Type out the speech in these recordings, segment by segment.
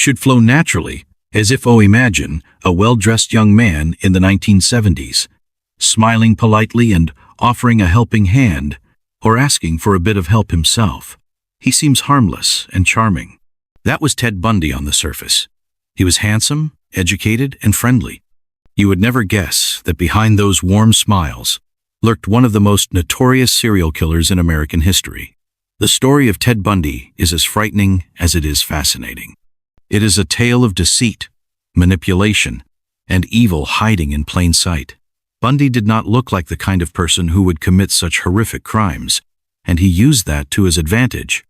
should flow naturally, as if, oh, imagine, a well-dressed young man in the 1970s, smiling politely and offering a helping hand, or asking for a bit of help himself. He seems harmless and charming. That was Ted Bundy on the surface. He was handsome, educated, and friendly. You would never guess that behind those warm smiles lurked one of the most notorious serial killers in American history. The story of Ted Bundy is as frightening as it is fascinating. It is a tale of deceit, manipulation, and evil hiding in plain sight. Bundy did not look like the kind of person who would commit such horrific crimes, and he used that to his advantage.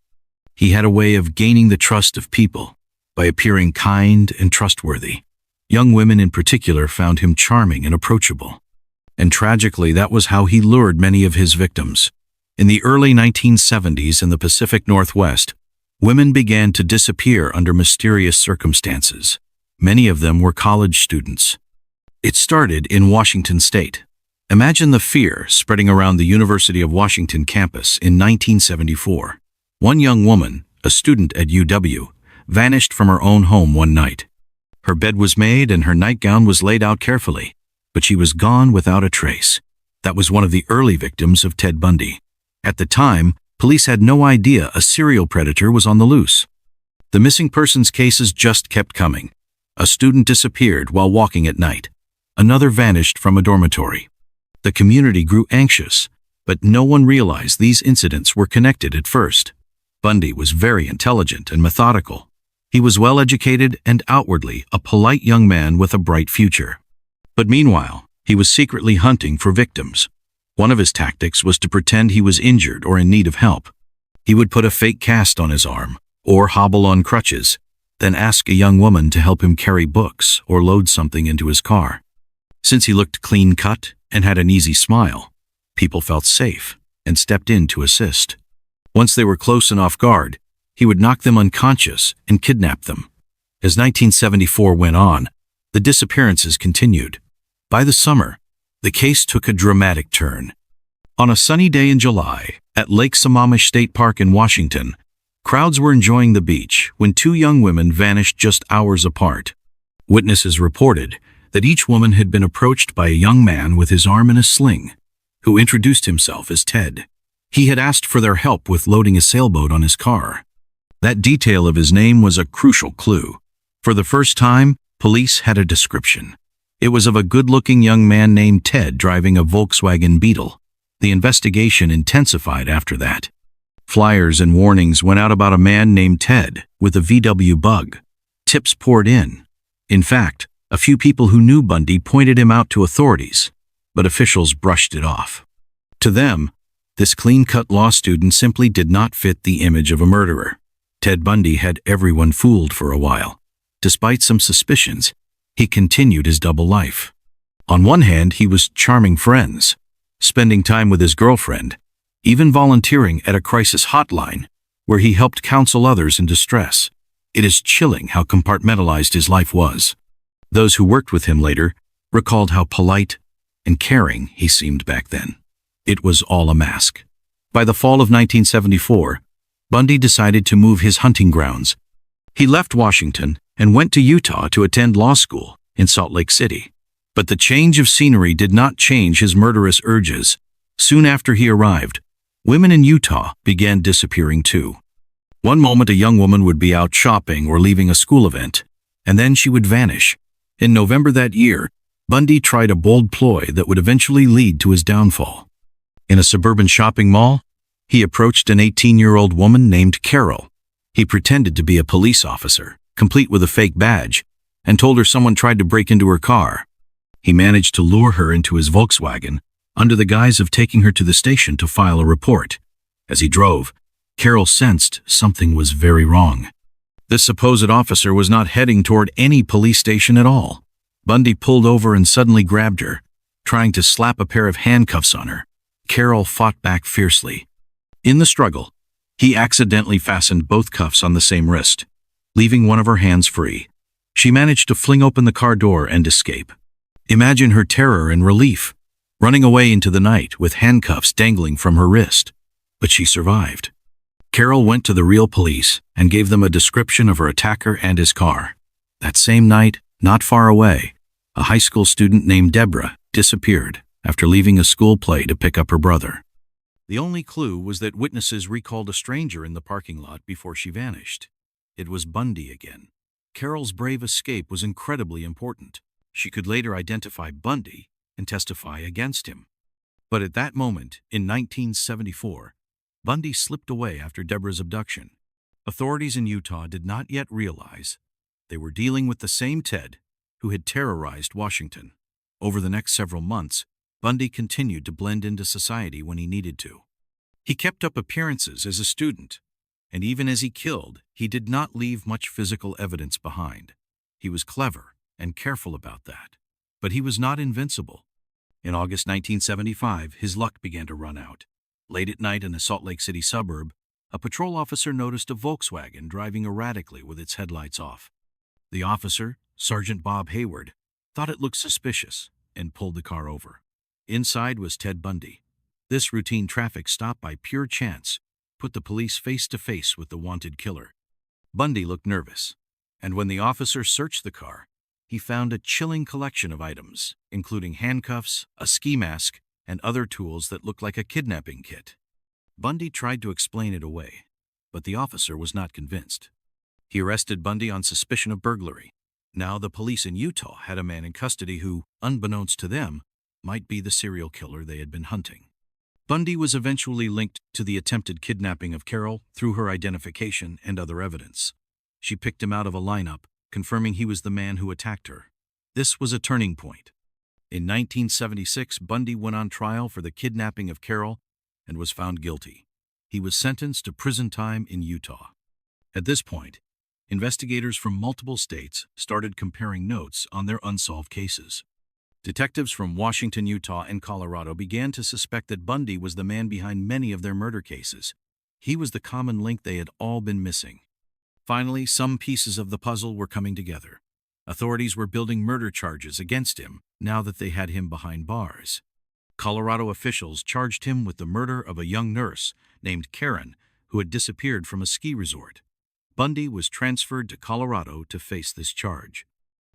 He had a way of gaining the trust of people by appearing kind and trustworthy. Young women in particular found him charming and approachable. And tragically, that was how he lured many of his victims. In the early 1970s in the Pacific Northwest, women began to disappear under mysterious circumstances. Many of them were college students. It started in Washington State. Imagine the fear spreading around the University of Washington campus in 1974. One young woman, a student at UW, vanished from her own home one night. Her bed was made and her nightgown was laid out carefully, but she was gone without a trace. That was one of the early victims of Ted Bundy. At the time, police had no idea a serial predator was on the loose. The missing persons cases just kept coming. A student disappeared while walking at night. Another vanished from a dormitory. The community grew anxious, but no one realized these incidents were connected at first. Bundy was very intelligent and methodical. He was well-educated and outwardly a polite young man with a bright future. But meanwhile, he was secretly hunting for victims. One of his tactics was to pretend he was injured or in need of help. He would put a fake cast on his arm or hobble on crutches, then ask a young woman to help him carry books or load something into his car. Since he looked clean-cut and had an easy smile, people felt safe and stepped in to assist. Once they were close and off guard, he would knock them unconscious and kidnap them. As 1974 went on, the disappearances continued. By the summer, the case took a dramatic turn. On a sunny day in July, at Lake Sammamish State Park in Washington, crowds were enjoying the beach when two young women vanished just hours apart. Witnesses reported that each woman had been approached by a young man with his arm in a sling, who introduced himself as Ted. He had asked for their help with loading a sailboat on his car. That detail of his name was a crucial clue. For the first time, police had a description. It was of a good-looking young man named Ted driving a Volkswagen Beetle. The investigation intensified after that. Flyers and warnings went out about a man named Ted with a VW Bug. Tips poured in. In fact, a few people who knew Bundy pointed him out to authorities, but officials brushed it off. To them, this clean-cut law student simply did not fit the image of a murderer. Ted Bundy had everyone fooled for a while. Despite some suspicions, he continued his double life. On one hand, he was charming friends, spending time with his girlfriend, even volunteering at a crisis hotline where he helped counsel others in distress. It is chilling how compartmentalized his life was. Those who worked with him later recalled how polite and caring he seemed back then. It was all a mask. By the fall of 1974, Bundy decided to move his hunting grounds. He left Washington and went to Utah to attend law school in Salt Lake City. But the change of scenery did not change his murderous urges. Soon after he arrived, women in Utah began disappearing too. One moment a young woman would be out shopping or leaving a school event, and then she would vanish. In November that year, Bundy tried a bold ploy that would eventually lead to his downfall. In a suburban shopping mall, he approached an 18-year-old woman named Carol. He pretended to be a police officer, complete with a fake badge, and told her someone tried to break into her car. He managed to lure her into his Volkswagen under the guise of taking her to the station to file a report. As he drove, Carol sensed something was very wrong. This supposed officer was not heading toward any police station at all. Bundy pulled over and suddenly grabbed her, trying to slap a pair of handcuffs on her. Carol fought back fiercely. In the struggle, he accidentally fastened both cuffs on the same wrist, leaving one of her hands free. She managed to fling open the car door and escape. Imagine her terror and relief, running away into the night with handcuffs dangling from her wrist. But she survived. Carol went to the real police and gave them a description of her attacker and his car. That same night, not far away, a high school student named Deborah disappeared after leaving a school play to pick up her brother. The only clue was that witnesses recalled a stranger in the parking lot before she vanished. It was Bundy again. Carol's brave escape was incredibly important. She could later identify Bundy and testify against him. But at that moment, in 1974, Bundy slipped away after Deborah's abduction. Authorities in Utah did not yet realize they were dealing with the same Ted who had terrorized Washington. Over the next several months, Bundy continued to blend into society when he needed to. He kept up appearances as a student, and even as he killed, he did not leave much physical evidence behind. He was clever and careful about that. But he was not invincible. In August 1975, his luck began to run out. Late at night in a Salt Lake City suburb, a patrol officer noticed a Volkswagen driving erratically with its headlights off. The officer, Sergeant Bob Hayward, thought it looked suspicious and pulled the car over. Inside was Ted Bundy. This routine traffic stop by pure chance put the police face to face with the wanted killer. Bundy looked nervous, and when the officer searched the car, he found a chilling collection of items, including handcuffs, a ski mask, and other tools that looked like a kidnapping kit. Bundy tried to explain it away, but the officer was not convinced. He arrested Bundy on suspicion of burglary. Now the police in Utah had a man in custody who, unbeknownst to them, might be the serial killer they had been hunting. Bundy was eventually linked to the attempted kidnapping of Carol through her identification and other evidence. She picked him out of a lineup, confirming he was the man who attacked her. This was a turning point. In 1976, Bundy went on trial for the kidnapping of Carol and was found guilty. He was sentenced to prison time in Utah. At this point, investigators from multiple states started comparing notes on their unsolved cases. Detectives from Washington, Utah, and Colorado began to suspect that Bundy was the man behind many of their murder cases. He was the common link they had all been missing. Finally, some pieces of the puzzle were coming together. Authorities were building murder charges against him now that they had him behind bars. Colorado officials charged him with the murder of a young nurse named Karen who had disappeared from a ski resort. Bundy was transferred to Colorado to face this charge.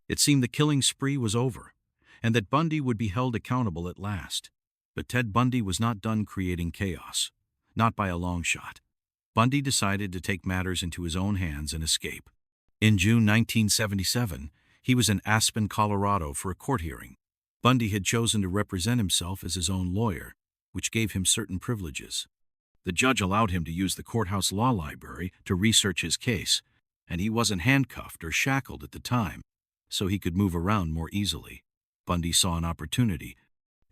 It seemed the killing spree was over, and that Bundy would be held accountable at last. But Ted Bundy was not done creating chaos, not by a long shot. Bundy decided to take matters into his own hands and escape. In June 1977, he was in Aspen, Colorado for a court hearing. Bundy had chosen to represent himself as his own lawyer, which gave him certain privileges. The judge allowed him to use the courthouse law library to research his case, and he wasn't handcuffed or shackled at the time, so he could move around more easily. Bundy saw an opportunity.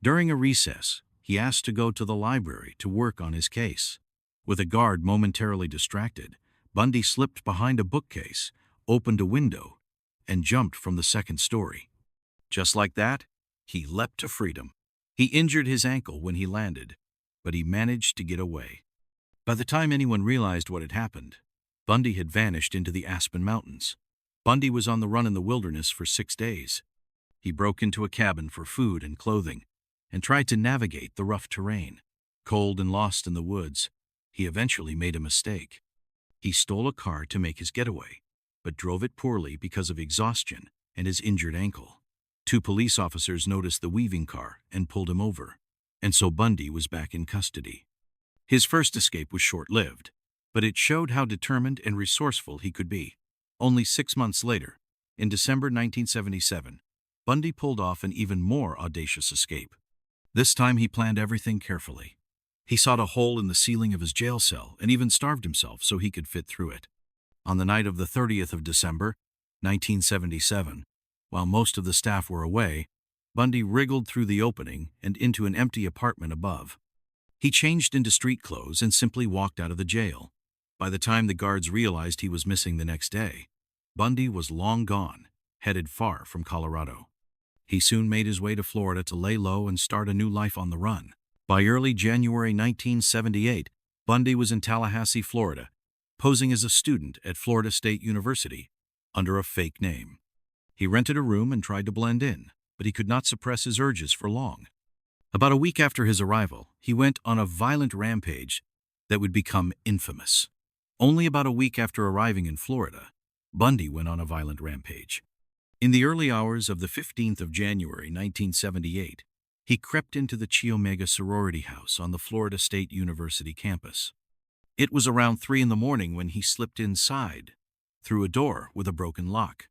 During a recess, he asked to go to the library to work on his case. With a guard momentarily distracted, Bundy slipped behind a bookcase, opened a window, and jumped from the second story. Just like that, he leapt to freedom. He injured his ankle when he landed, but he managed to get away. By the time anyone realized what had happened, Bundy had vanished into the Aspen Mountains. Bundy was on the run in the wilderness for 6 days. He broke into a cabin for food and clothing and tried to navigate the rough terrain. Cold and lost in the woods, he eventually made a mistake. He stole a car to make his getaway, but drove it poorly because of exhaustion and his injured ankle. 2 police officers noticed the weaving car and pulled him over, and so Bundy was back in custody. His first escape was short-lived, but it showed how determined and resourceful he could be. Only 6 months later, in December 1977, Bundy pulled off an even more audacious escape. This time he planned everything carefully. He sought a hole in the ceiling of his jail cell and even starved himself so he could fit through it. On the night of the 30th of December, 1977, while most of the staff were away, Bundy wriggled through the opening and into an empty apartment above. He changed into street clothes and simply walked out of the jail. By the time the guards realized he was missing the next day, Bundy was long gone, headed far from Colorado. He soon made his way to Florida to lay low and start a new life on the run. By early January 1978, Bundy was in Tallahassee, Florida, posing as a student at Florida State University under a fake name. He rented a room and tried to blend in, but he could not suppress his urges for long. About a week after his arrival, he went on a violent rampage that would become infamous. Only about a week after arriving in Florida, Bundy went on a violent rampage. In the early hours of the 15th of January 1978, he crept into the Chi Omega sorority house on the Florida State University campus. It was around 3 in the morning when he slipped inside, through a door with a broken lock.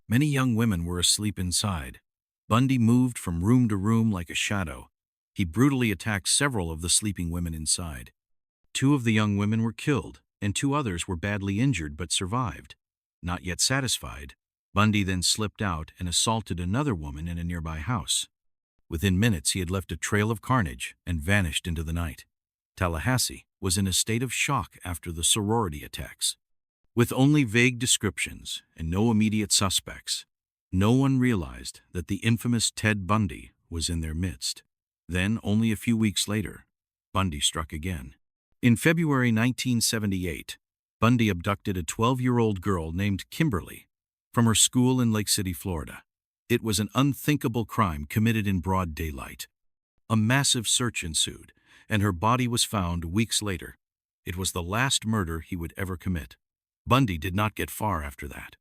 Many young women were asleep inside. Bundy moved from room to room like a shadow. He brutally attacked several of the sleeping women inside. 2 of the young women were killed, and 2 others were badly injured but survived. Not yet satisfied, Bundy then slipped out and assaulted another woman in a nearby house. Within minutes, he had left a trail of carnage and vanished into the night. Tallahassee was in a state of shock after the sorority attacks. With only vague descriptions and no immediate suspects, no one realized that the infamous Ted Bundy was in their midst. Then, only a few weeks later, Bundy struck again. In February 1978, Bundy abducted a 12-year-old girl named Kimberly from her school in Lake City, Florida. It was an unthinkable crime committed in broad daylight. A massive search ensued, and her body was found weeks later. It was the last murder he would ever commit. Bundy did not get far after that.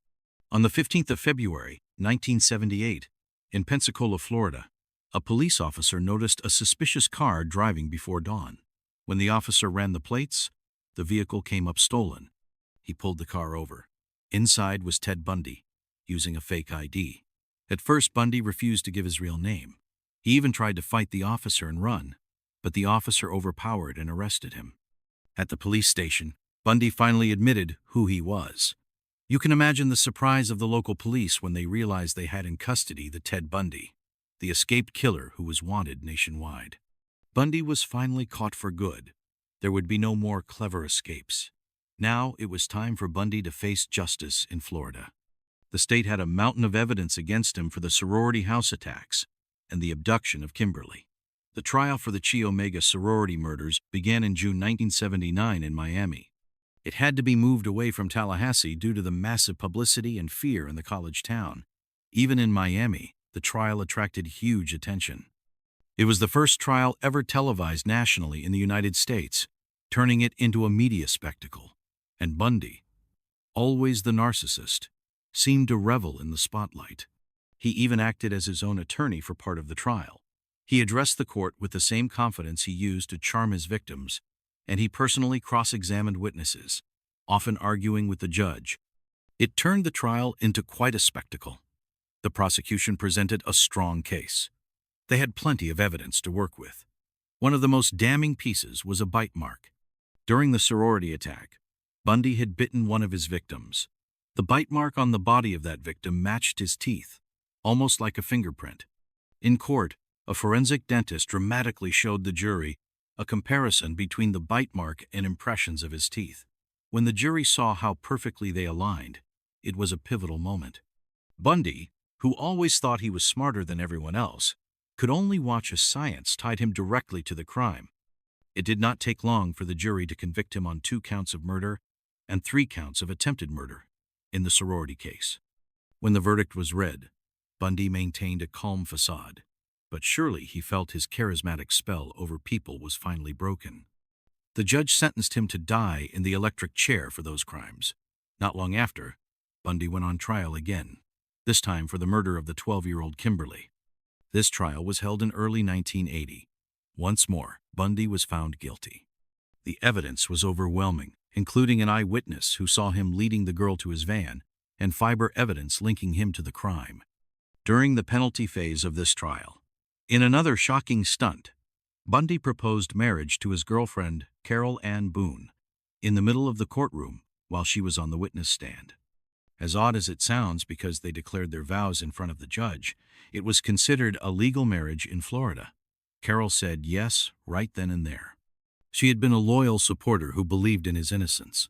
On the 15th of February, 1978, in Pensacola, Florida, a police officer noticed a suspicious car driving before dawn. When the officer ran the plates, the vehicle came up stolen. He pulled the car over. Inside was Ted Bundy, using a fake ID. At first, Bundy refused to give his real name. He even tried to fight the officer and run, but the officer overpowered and arrested him. At the police station, Bundy finally admitted who he was. You can imagine the surprise of the local police when they realized they had in custody the Ted Bundy, the escaped killer who was wanted nationwide. Bundy was finally caught for good. There would be no more clever escapes. Now it was time for Bundy to face justice in Florida. The state had a mountain of evidence against him for the sorority house attacks and the abduction of Kimberly. The trial for the Chi Omega sorority murders began in June 1979 in Miami. It had to be moved away from Tallahassee due to the massive publicity and fear in the college town. Even in Miami, the trial attracted huge attention. It was the first trial ever televised nationally in the United States, turning it into a media spectacle. And Bundy, always the narcissist, seemed to revel in the spotlight. He even acted as his own attorney for part of the trial. He addressed the court with the same confidence he used to charm his victims, and he personally cross-examined witnesses, often arguing with the judge. It turned the trial into quite a spectacle. The prosecution presented a strong case. They had plenty of evidence to work with. One of the most damning pieces was a bite mark. During the sorority attack, Bundy had bitten one of his victims. The bite mark on the body of that victim matched his teeth, almost like a fingerprint. In court, a forensic dentist dramatically showed the jury a comparison between the bite mark and impressions of his teeth. When the jury saw how perfectly they aligned, it was a pivotal moment. Bundy, who always thought he was smarter than everyone else, could only watch as science tied him directly to the crime. It did not take long for the jury to convict him on 2 counts of murder and 3 counts of attempted murder in the sorority case. When the verdict was read, Bundy maintained a calm facade, but surely he felt his charismatic spell over people was finally broken. The judge sentenced him to die in the electric chair for those crimes. Not long after, Bundy went on trial again, this time for the murder of the 12-year-old Kimberly. This trial was held in early 1980. Once more, Bundy was found guilty. The evidence was overwhelming, including an eyewitness who saw him leading the girl to his van, and fiber evidence linking him to the crime. During the penalty phase of this trial, in another shocking stunt, Bundy proposed marriage to his girlfriend, Carol Ann Boone, in the middle of the courtroom while she was on the witness stand. As odd as it sounds because they declared their vows in front of the judge, it was considered a legal marriage in Florida. Carol said yes right then and there. She had been a loyal supporter who believed in his innocence.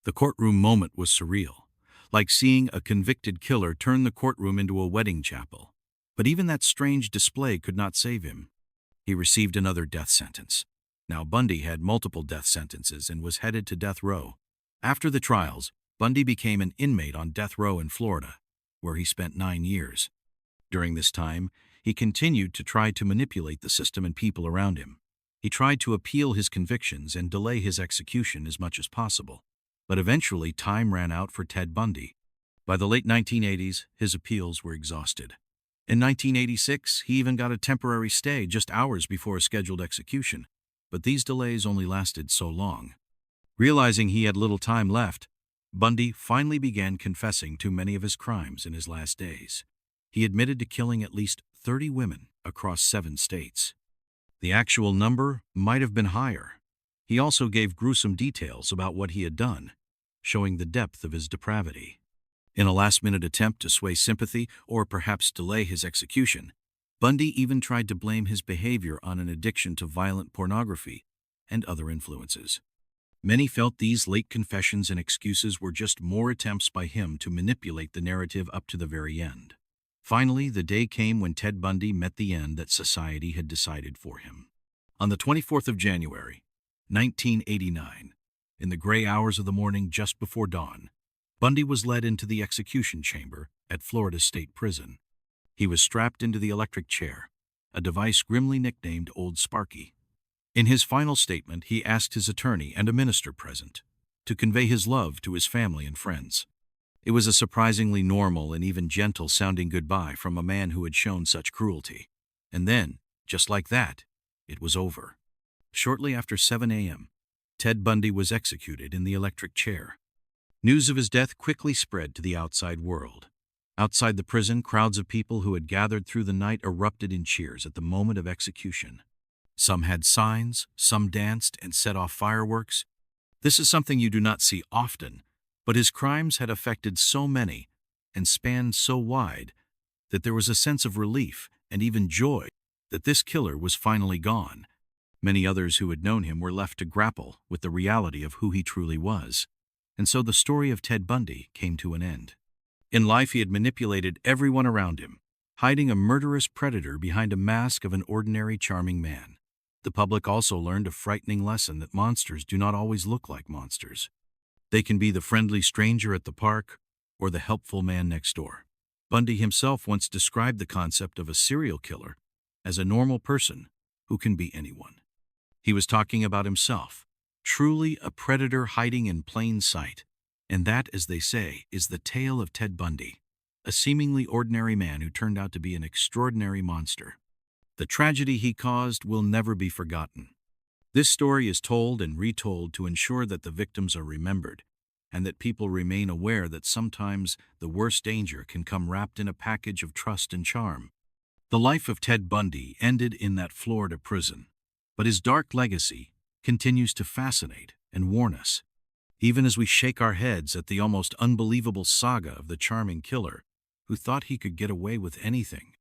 The courtroom moment was surreal, like seeing a convicted killer turn the courtroom into a wedding chapel. But even that strange display could not save him. He received another death sentence. Now Bundy had multiple death sentences and was headed to death row. After the trials, Bundy became an inmate on death row in Florida, where he spent 9 years. During this time, he continued to try to manipulate the system and people around him. He tried to appeal his convictions and delay his execution as much as possible. But eventually, time ran out for Ted Bundy. By the late 1980s, his appeals were exhausted. In 1986, he even got a temporary stay just hours before a scheduled execution. But these delays only lasted so long. Realizing he had little time left, Bundy finally began confessing to many of his crimes in his last days. He admitted to killing at least 30 women across 7 states. The actual number might have been higher. He also gave gruesome details about what he had done, showing the depth of his depravity. In a last-minute attempt to sway sympathy or perhaps delay his execution, Bundy even tried to blame his behavior on an addiction to violent pornography and other influences. Many felt these late confessions and excuses were just more attempts by him to manipulate the narrative up to the very end. Finally, the day came when Ted Bundy met the end that society had decided for him. On the 24th of January, 1989, in the gray hours of the morning just before dawn, Bundy was led into the execution chamber at Florida State Prison. He was strapped into the electric chair, a device grimly nicknamed Old Sparky. In his final statement, he asked his attorney and a minister present to convey his love to his family and friends. It was a surprisingly normal and even gentle-sounding goodbye from a man who had shown such cruelty. And then, just like that, it was over. Shortly after 7 a.m., Ted Bundy was executed in the electric chair. News of his death quickly spread to the outside world. Outside the prison, crowds of people who had gathered through the night erupted in cheers at the moment of execution. Some had signs, some danced and set off fireworks. This is something you do not see often, but his crimes had affected so many and spanned so wide that there was a sense of relief and even joy that this killer was finally gone. Many others who had known him were left to grapple with the reality of who he truly was. And so the story of Ted Bundy came to an end. In life, he had manipulated everyone around him, hiding a murderous predator behind a mask of an ordinary, charming man. The public also learned a frightening lesson that monsters do not always look like monsters. They can be the friendly stranger at the park or the helpful man next door. Bundy himself once described the concept of a serial killer as a normal person who can be anyone. He was talking about himself, truly a predator hiding in plain sight. And that, as they say, is the tale of Ted Bundy, a seemingly ordinary man who turned out to be an extraordinary monster. The tragedy he caused will never be forgotten. This story is told and retold to ensure that the victims are remembered, and that people remain aware that sometimes the worst danger can come wrapped in a package of trust and charm. The life of Ted Bundy ended in that Florida prison, but his dark legacy continues to fascinate and warn us, even as we shake our heads at the almost unbelievable saga of the charming killer who thought he could get away with anything.